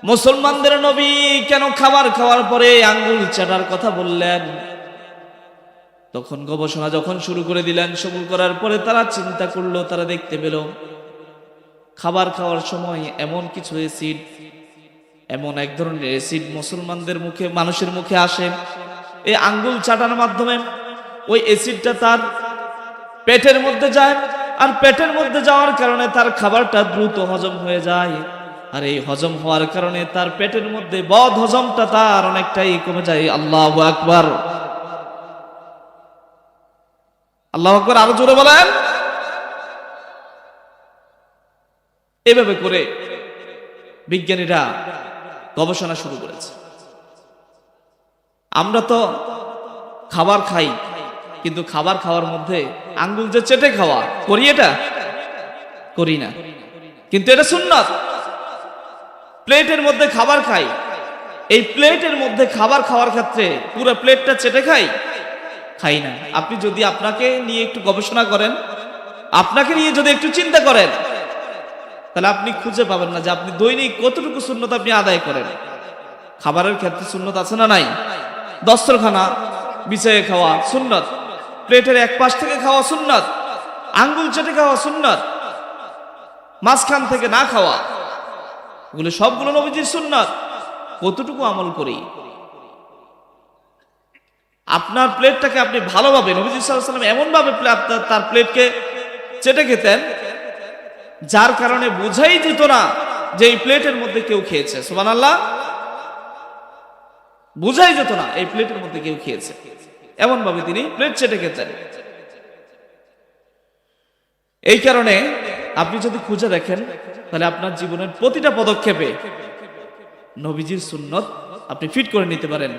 মুসলমানদের নবী কেন খাবার খাওয়ার পরে আঙ্গুল চাটার কথা বললেন? তখন গবেষণা যখন শুরু করে দিলেন, শুরু করার পরে তারা চিন্তা করলো, তারা দেখতে পেল খাবার খাওয়ার সময় এমন কিছু অ্যাসিড, এমন এক ধরনের অ্যাসিড মুসলমানদের মুখে, মানুষের মুখে আসে এই আঙ্গুল চাটার মাধ্যমে। ওই অ্যাসিডটা তার পেটের মধ্যে যায়, আর পেটের মধ্যে যাওয়ার কারণে তার খাবারটা দ্রুত হজম হয়ে যায়, আর এই হজম হওয়ার কারণে তার পেটের মধ্যে বদ হজমটা তার অনেকটাই কমে যায়। আল্লাহু আকবার, আল্লাহু আকবার, আরো জোরে বলেন। এভাবে করে বিজ্ঞানীরা গবেষণা শুরু করেছে। আমরা তো খাবার খাই, কিন্তু খাবার খাওয়ার মধ্যে আঙ্গুল যে চেটে খাওয়া করি, এটা করি না, কিন্তু এটা সুন্নাত। প্লেটের মধ্যে খাবার খাই, এই প্লেটের মধ্যে খাবার খাওয়ার ক্ষেত্রে পুরো প্লেটটা চেটে খাই, খাই না। আপনি যদি আপনাকে নিয়ে একটু গবেষণা করেন, আপনাকে নিয়ে যদি একটু চিন্তা করেন, তাহলে আপনি খুঁজে পাবেন না যে আপনি দৈনিক কতটুকু সুন্নত আপনি আদায় করেন। খাবারের ক্ষেত্রে সুন্নত আছে না নাই? দস্তরখানা বিছায়ে খাওয়া সুন্নত, প্লেটের এক পাশ থেকে খাওয়া সুন্নত, আঙ্গুল চেটে খাওয়া সুন্নত, মাঝখান থেকে না খাওয়া, এগুলো সবগুলো নবীজির সুন্নত। কতটুকু আমল করি? আপনার প্লেটটাকে আপনি ভালোভাবে, নবীজি সাল্লাল্লাহু আলাইহি ওয়াসাল্লাম এমন ভাবে তার প্লেটকে চেটে খেতেন যার কারণে বোঝাই যেত না যে এই প্লেটের মধ্যে কেউ খেয়েছে। সুবহানাল্লাহ, বোঝাই যেত না এই প্লেটের মধ্যে কেউ খেয়েছে, এমন ভাবে তিনি প্লেট চেটে খেতেন। এই কারণে আপনি যদি খুঁজে দেখেন, তাহলে আপনার জীবনের প্রতিটা পদক্ষেপে নবীজির সুন্নত আপনি ফিট করে নিতে পারেন।